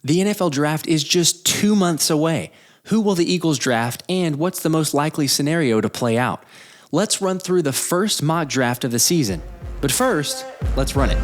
The NFL draft is just 2 months away. Who will the Eagles draft, and what's the most likely scenario to play out? Let's run through the first mock draft of the season. But first, let's run it.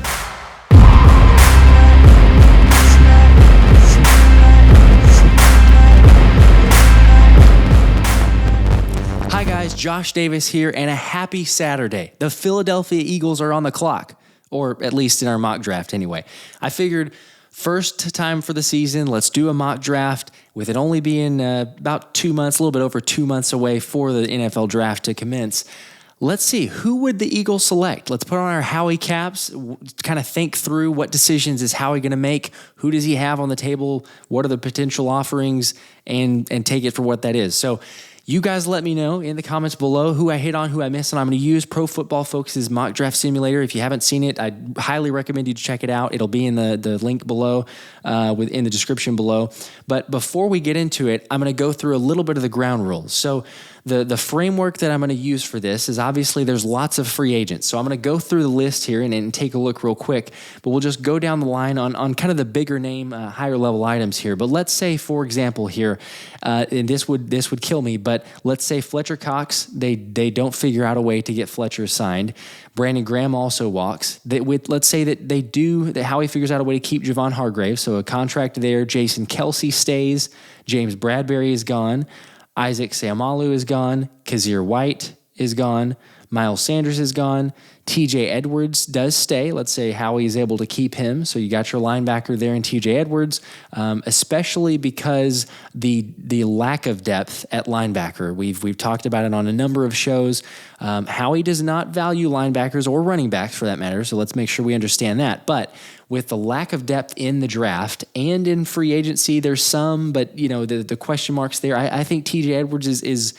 Hi guys, Josh Davis here, and a happy Saturday. The Philadelphia Eagles are on the clock, or at least in our mock draft anyway. I figured first time for the season, let's do a mock draft. With it only being about 2 months, a little bit over 2 months away for the NFL draft to commence, let's see, who would the Eagles select? Let's put on our Howie caps, kind of think through what decisions is Howie going to make, who does he have on the table, what are the potential offerings, and take it for what that is. So you guys let me know in the comments below who I hit on, who I missed, and I'm going to use Pro Football Focus's mock draft simulator. If you haven't seen it, I highly recommend you to check it out. It'll be in the link below, in the description below. But before we get into it, I'm going to go through a little bit of the ground rules. So the framework that I'm going to use for this is obviously there's lots of free agents. So I'm going to go through the list here and take a look real quick, but we'll just go down the line on kind of the bigger name, higher level items here. But let's say, for example, here, and this would kill me, but let's say Fletcher Cox, they don't figure out a way to get Fletcher signed. Brandon Graham also walks. Let's say that Howie figures out a way to keep Javon Hargrave, so a contract there. Jason Kelsey stays. James Bradbury is gone. Isaac Seumalo is gone. Kazir White is gone. Miles Sanders is gone. TJ Edwards does stay. Let's say Howie is able to keep him. So you got your linebacker there in TJ Edwards, especially because the lack of depth at linebacker. We've talked about it on a number of shows. Howie does not value linebackers or running backs for that matter. So let's make sure we understand that. But with the lack of depth in the draft and in free agency, there's some, but the question marks there. I think TJ Edwards is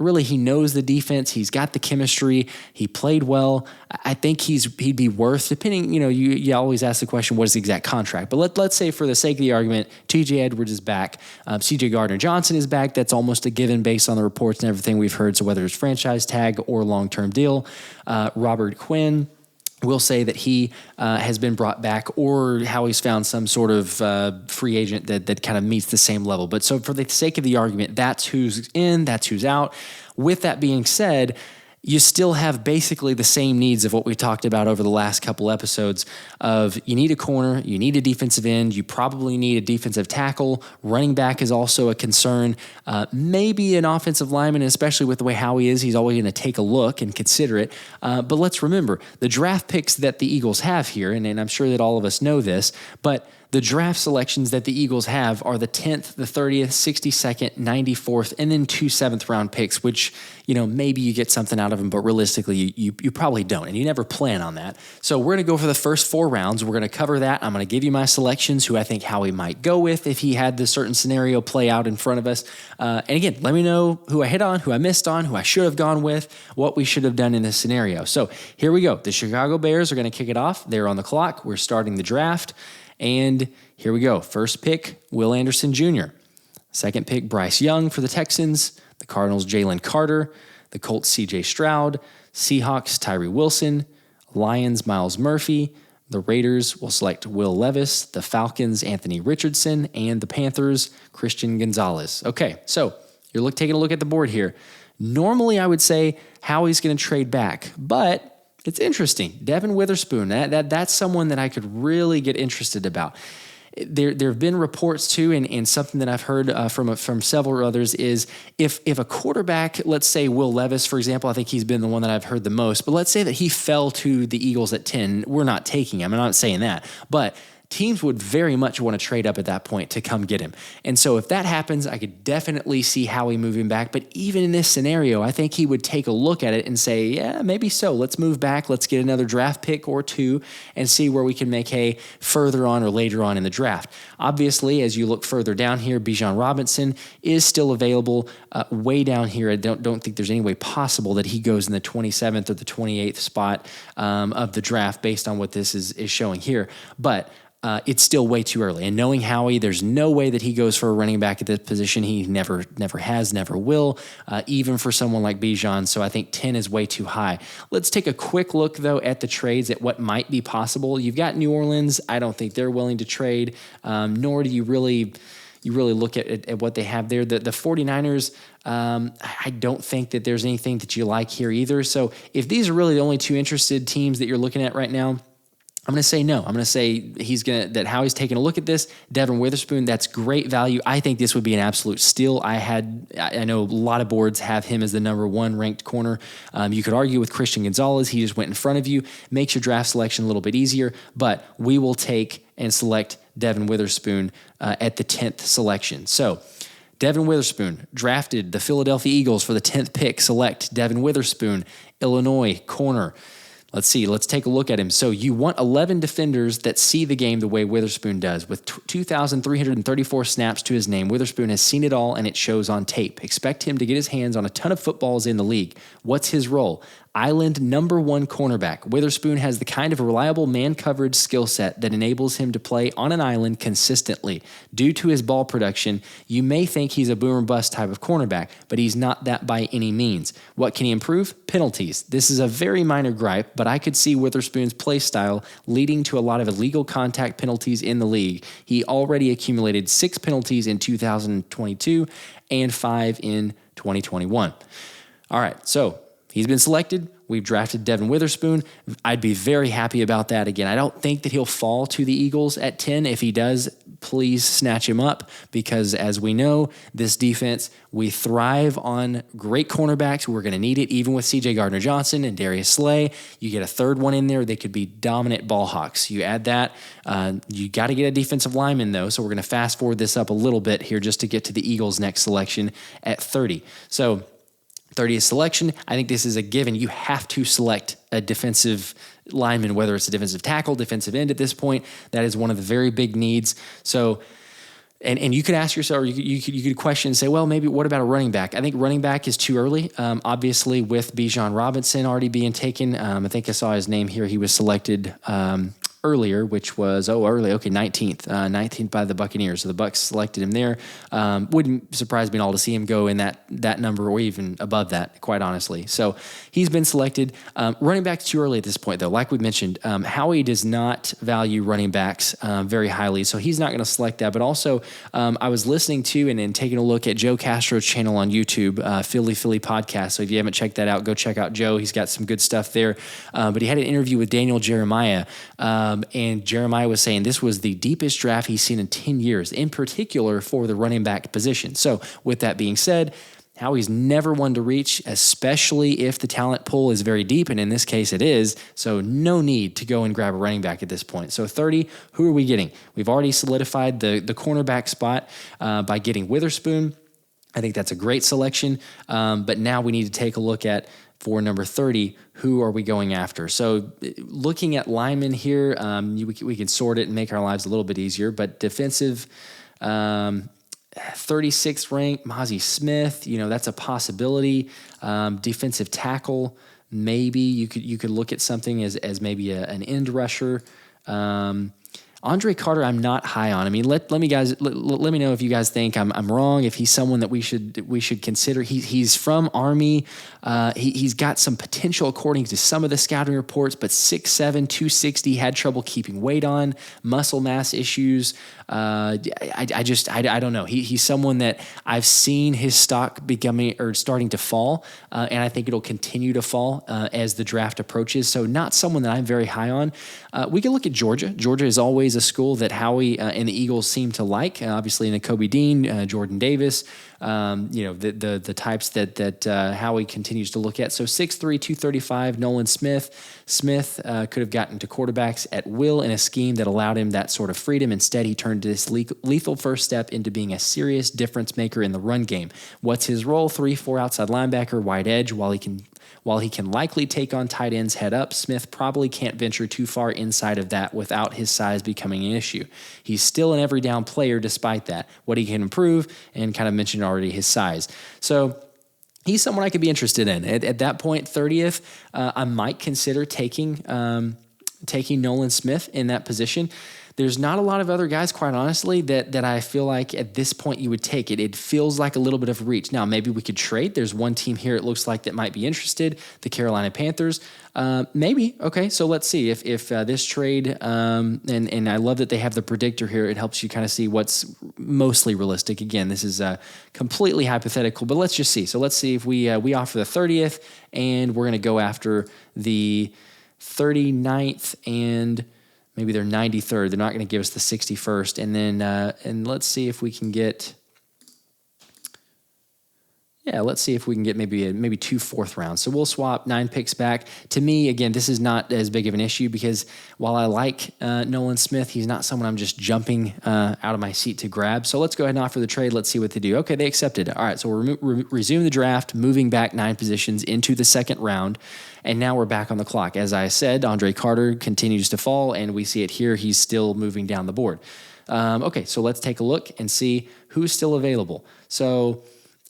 really, he knows the defense. He's got the chemistry. He played well. I think he'd be worth, depending, you always ask the question, what is the exact contract? But let's say for the sake of the argument, TJ Edwards is back. CJ Gardner-Johnson is back. That's almost a given based on the reports and everything we've heard. So whether it's franchise tag or long-term deal, Robert Quinn, we'll say that he has been brought back, or Howie's found some sort of free agent that kind of meets the same level. But so for the sake of the argument, that's who's in, that's who's out. With that being said, you still have basically the same needs of what we talked about over the last couple episodes of you need a corner, you need a defensive end, you probably need a defensive tackle. Running back is also a concern. Maybe an offensive lineman, especially with the way Howie is, he's always going to take a look and consider it. But let's remember, the draft picks that the Eagles have here, and I'm sure that all of us know this, but the draft selections that the Eagles have are the 10th, the 30th, 62nd, 94th, and then 2 7th-round picks, which, maybe you get something out of them, but realistically, you probably don't, and you never plan on that. So we're going to go for the first 4 rounds. We're going to cover that. I'm going to give you my selections, who I think Howie might go with if he had this certain scenario play out in front of us. And again, let me know who I hit on, who I missed on, who I should have gone with, what we should have done in this scenario. So here we go. The Chicago Bears are going to kick it off. They're on the clock. We're starting the draft. And here we go. First pick, Will Anderson Jr. Second pick, Bryce Young for the Texans. The Cardinals, Jalen Carter. The Colts, C.J. Stroud. Seahawks, Tyree Wilson. Lions, Miles Murphy. The Raiders will select Will Levis. The Falcons, Anthony Richardson. And the Panthers, Christian Gonzalez. Okay, so you're taking a look at the board here. Normally, I would say Howie's going to trade back, but it's interesting. Devin Witherspoon, that's someone that I could really get interested about. There have been reports too, and something that I've heard from several others is if a quarterback, let's say Will Levis, for example, I think he's been the one that I've heard the most, but let's say that he fell to the Eagles at 10, we're not taking him. I'm not saying that, but teams would very much want to trade up at that point to come get him. And so if that happens, I could definitely see Howie moving back. But even in this scenario, I think he would take a look at it and say, yeah, maybe so. Let's move back. Let's get another draft pick or 2 and see where we can make hay further on or later on in the draft. Obviously, as you look further down here, Bijan Robinson is still available way down here. I don't think there's any way possible that he goes in the 27th or the 28th spot of the draft based on what this is showing here. But it's still way too early. And knowing Howie, there's no way that he goes for a running back at this position. He never has, never will, even for someone like Bijan. So I think 10 is way too high. Let's take a quick look, though, at the trades, at what might be possible. You've got New Orleans. I don't think they're willing to trade, nor do you really look at what they have there. The 49ers, I don't think that there's anything that you like here either. So if these are really the only two interested teams that you're looking at right now, I'm going to say no. I'm going to say that Howie's taking a look at this. Devin Witherspoon, that's great value. I think this would be an absolute steal. I know a lot of boards have him as the number 1 ranked corner. You could argue with Christian Gonzalez. He just went in front of you. Makes your draft selection a little bit easier, but we will take and select Devin Witherspoon at the 10th selection. So Devin Witherspoon, drafted the Philadelphia Eagles for the 10th pick. Select Devin Witherspoon, Illinois corner. Let's see. Let's take a look at him. So you want 11 defenders that see the game the way Witherspoon does. With 2,334 snaps to his name, Witherspoon has seen it all, and it shows on tape. Expect him to get his hands on a ton of footballs in the league. What's his role? Island number 1 cornerback. Witherspoon has the kind of reliable man-coverage skill set that enables him to play on an island consistently. Due to his ball production, you may think he's a boom or bust type of cornerback, but he's not that by any means. What can he improve? Penalties. This is a very minor gripe, but I could see Witherspoon's play style leading to a lot of illegal contact penalties in the league. He already accumulated 6 penalties in 2022 and 5 in 2021. All right, so he's been selected. We've drafted Devin Witherspoon. I'd be very happy about that. Again, I don't think that he'll fall to the Eagles at 10. If he does, please snatch him up, because as we know, this defense, we thrive on great cornerbacks. We're going to need it, even with C.J. Gardner-Johnson and Darius Slay. You get a third one in there, they could be dominant ball hawks. You add that. You got to get a defensive lineman, though, so we're going to fast forward this up a little bit here just to get to the Eagles' next selection at 30. So 30th selection, I think this is a given. You have to select a defensive lineman, whether it's a defensive tackle, defensive end at this point. That is one of the very big needs. So, and you could ask yourself, or you could question and say, well, maybe what about a running back? I think running back is too early. Obviously, with Bijan Robinson already being taken, I think I saw his name here. He was selected earlier, which was, 19th by the Buccaneers. So the Bucs selected him there. Wouldn't surprise me at all to see him go in that number or even above that, quite honestly. So he's been selected. Running backs too early at this point, though. Like we mentioned, Howie does not value running backs very highly, so he's not going to select that. But also, I was listening to and taking a look at Joe Castro's channel on YouTube, Philly Podcast. So if you haven't checked that out, go check out Joe. He's got some good stuff there. But he had an interview with Daniel Jeremiah, and Jeremiah was saying this was the deepest draft he's seen in 10 years, in particular for the running back position. So with that being said, Howie's never one to reach, especially if the talent pool is very deep, and in this case it is, so no need to go and grab a running back at this point. So 30, who are we getting? We've already solidified the cornerback spot by getting Witherspoon. I think that's a great selection, but now we need to take a look at, for number 30, who are we going after? So looking at linemen here, we can sort it and make our lives a little bit easier, but defensive, 36th ranked, Mazi Smith, that's a possibility. Defensive tackle, maybe you could look at something as maybe an end rusher. Andre Carter, I'm not high on. I mean, let me know if you guys think I'm wrong. If he's someone that we should consider. He's from Army. He's got some potential according to some of the scouting reports, but 6'7", 260, had trouble keeping weight on, muscle mass issues. I don't know. He's someone that I've seen his stock starting to fall, and I think it'll continue to fall as the draft approaches. So not someone that I'm very high on. We can look at Georgia. Georgia is always a school that Howie and the Eagles seem to like. Obviously, Nakobe Dean, Jordan Davis, the types that Howie continues to look at. So 6'3", 235, Nolan Smith. Smith could have gotten to quarterbacks at will in a scheme that allowed him that sort of freedom. Instead, he turned this lethal first step into being a serious difference maker in the run game. What's his role? 3-4 outside linebacker, wide edge. While he can likely take on tight ends head up, Smith probably can't venture too far inside of that without his size becoming an issue. He's still an every down player despite that. What he can improve, and kind of mentioned already, his size. So he's someone I could be interested in. At that point, 30th, I might consider taking Nolan Smith in that position. there's not a lot of other guys, quite honestly, that I feel like at this point you would take it. It feels like a little bit of reach. Now, maybe we could trade. There's one team here it looks like that might be interested, the Carolina Panthers. Maybe. Okay, so let's see if this trade, and I love that they have the predictor here. It helps you kind of see what's mostly realistic. Again, this is completely hypothetical, but let's just see. So let's see if we offer the 30th, and we're going to go after the 39th and maybe their 93rd. They're not going to give us the 61st. And then, and let's see if we can get, maybe 2 4th rounds. So we'll swap 9 picks back. To me, again, this is not as big of an issue because while I like Nolan Smith, he's not someone I'm just jumping out of my seat to grab. So let's go ahead and offer the trade. Let's see what they do. Okay, they accepted. All right, so we'll resume the draft, moving back 9 positions into the second round. And now we're back on the clock. As I said, Andre Carter continues to fall, and we see it here. He's still moving down the board. Okay, so let's take a look and see who's still available. So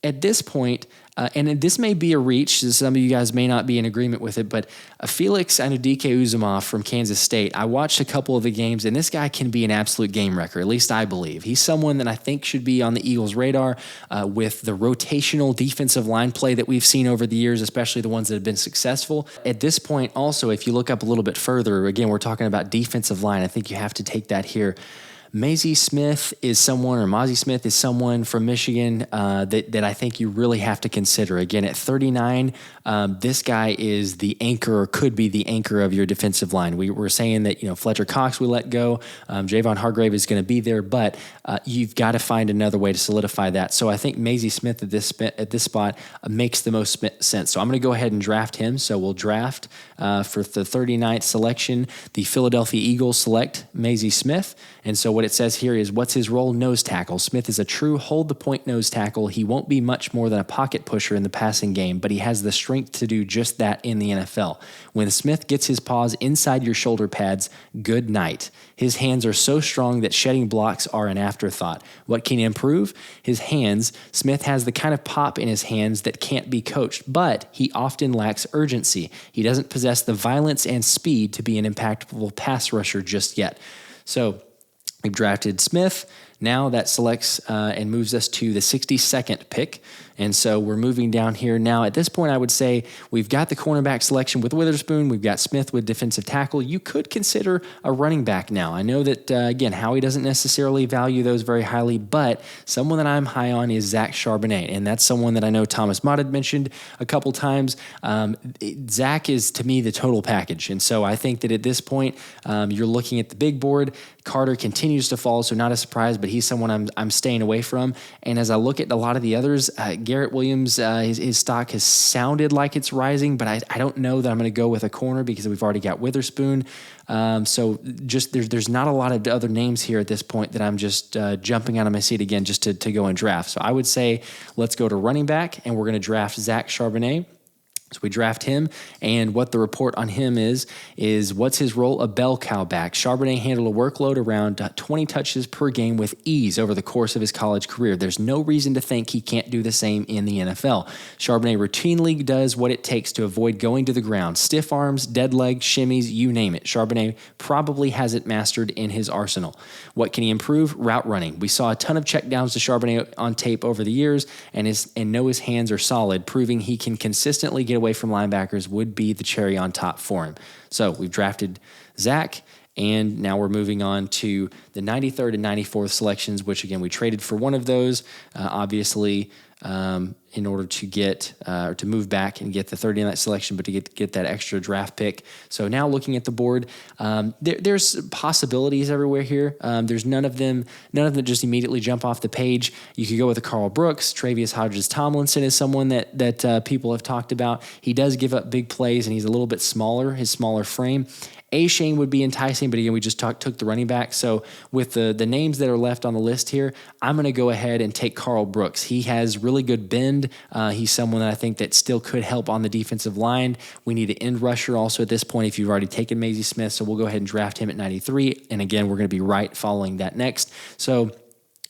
at this point, and this may be a reach, some of you guys may not be in agreement with it, but Felix Anudike-Uzomah from Kansas State, I watched a couple of the games, and this guy can be an absolute game wrecker, at least I believe. He's someone that I think should be on the Eagles' radar with the rotational defensive line play that we've seen over the years, especially the ones that have been successful. At this point, also, if you look up a little bit further, again, we're talking about defensive line. I think you have to take that here. Mazi Smith is someone from Michigan that I think you really have to consider. Again, at 39, this guy is the anchor, or could be the anchor of your defensive line. We were saying that Fletcher Cox we let go, Javon Hargrave is going to be there, but you've got to find another way to solidify that. So I think Mazi Smith at this spot makes the most sense. So I'm going to go ahead and draft him. So we'll draft for the 39th selection. The Philadelphia Eagles select Mazi Smith, and so what it says here is, what's his role? Nose tackle. Smith is a true hold-the-point nose tackle. He won't be much more than a pocket pusher in the passing game, but he has the strength to do just that in the NFL. When Smith gets his paws inside your shoulder pads, good night. His hands are so strong that shedding blocks are an afterthought. What can he improve? His hands. Smith has the kind of pop in his hands that can't be coached, but he often lacks urgency. He doesn't possess the violence and speed to be an impactful pass rusher just yet. So we've drafted Smith. Now that selects and moves us to the 62nd pick. And so we're moving down here. Now, at this point, I would say we've got the cornerback selection with Witherspoon. We've got Smith with defensive tackle. You could consider a running back now. I know that, again, Howie doesn't necessarily value those very highly, but someone that I'm high on is Zach Charbonnet, and that's someone that I know Thomas Mott had mentioned a couple times. Zach is, to me, the total package. And so I think that at this point, you're looking at the big board. Carter continues to fall, so not a surprise, but he's someone I'm staying away from. And as I look at a lot of the others, Garrett Williams, his stock has sounded like it's rising, but I don't know that I'm going to go with a corner because we've already got Witherspoon. So just there's not a lot of other names here at this point that I'm just jumping out of my seat again just to go and draft. So I would say let's go to running back, and we're going to draft Zach Charbonnet. So we draft him, and what the report on him is what's his role? A bell cow back. Charbonnet handled a workload around 20 touches per game with ease over the course of his college career. There's no reason to think he can't do the same in the NFL. Charbonnet routinely does what it takes to avoid going to the ground. Stiff arms, dead legs, shimmies, you name it. Charbonnet probably has it mastered in his arsenal. What can he improve? Route running. We saw a ton of checkdowns to Charbonnet on tape over the years, and know his hands are solid, proving he can consistently get away from linebackers would be the cherry on top for him. So we've drafted Zach, and now we're moving on to the 93rd and 94th selections, which again, we traded for one of those, obviously, in order to get or to move back and get the 39th selection, but to get that extra draft pick. So now looking at the board, there's possibilities everywhere here. There's none of them that just immediately jump off the page. You could go with a Karl Brooks. Travius Hodges-Tomlinson is someone that people have talked about. He does give up big plays, and he's a little bit smaller, his smaller frame. A-Shane would be enticing, but again, we just took the running back. So with the names that are left on the list here, I'm going to go ahead and take Karl Brooks. He has really good bend. He's someone that I think that still could help on the defensive line. We need an end rusher also at this point if you've already taken Mazi Smith, so we'll go ahead and draft him at 93. And again, we're going to be right following that next. So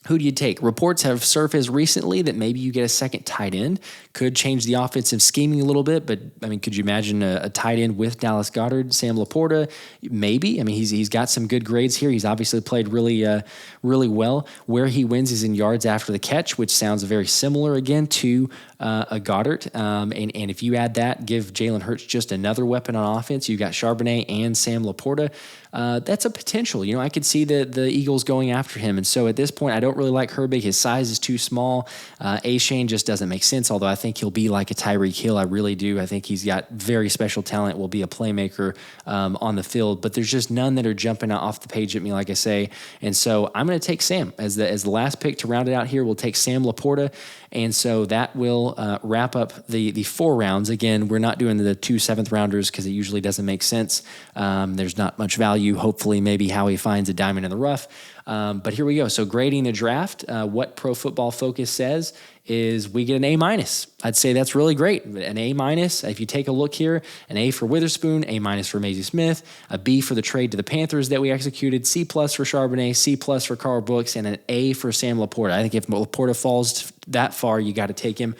Who do you take? Reports have surfaced recently that maybe you get a second tight end. Could change the offensive scheming a little bit, but I mean, could you imagine a tight end with Dallas Goedert, Sam LaPorta? Maybe. I mean, he's got some good grades here. He's obviously played really well. Where he wins is in yards after the catch, which sounds very similar again to a Goddard. And if you add that, give Jalen Hurts just another weapon on offense. You've got Charbonnet and Sam LaPorta. That's a potential. I could see the Eagles going after him. And so at this point, I don't really like Herbig. His size is too small. A-Shane just doesn't make sense, although I think he'll be like a Tyreek Hill. I really do. I think he's got very special talent, will be a playmaker on the field. But there's just none that are jumping off the page at me, like I say. And so I'm going to take Sam as the last pick to round it out here. We'll take Sam LaPorta. And so that will wrap up the 4 rounds. Again, we're not doing the 2 7th-rounders because it usually doesn't make sense. There's not much value. Hopefully, maybe Howie finds a diamond in the rough. But here we go. So grading the draft, what Pro Football Focus says is we get an A-. I'd say that's really great. An A-. If you take a look here, an A for Witherspoon, A- for Mazi Smith, a B for the trade to the Panthers that we executed, C+ for Charbonnet, C+ for Karl Brooks, and an A for Sam LaPorta. I think if LaPorta falls that far, you got to take him.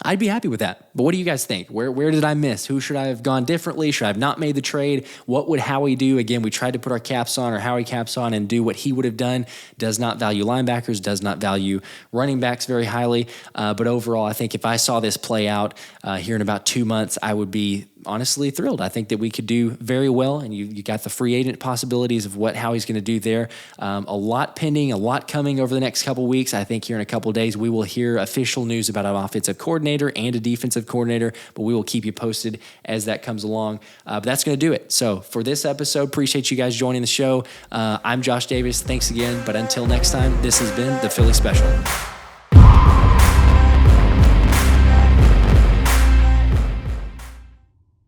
I'd be happy with that. But what do you guys think? Where did I miss? Who should I have gone differently? Should I have not made the trade? What would Howie do? Again, we tried to put our caps on or Howie caps on and do what he would have done. Does not value linebackers, does not value running backs very highly. But overall, I think if I saw this play out here in about 2 months, I would be honestly thrilled. I think that we could do very well, and you got the free agent possibilities of what Howie's going to do there. A lot pending, a lot coming over the next couple weeks. I think here in a couple days we will hear official news about an offensive coordinator and a defensive coordinator, but we will keep you posted as that comes along. But that's going to do it. So for this episode, appreciate you guys joining the show. I'm Josh Davis. Thanks again. But until next time, this has been the Philly Special.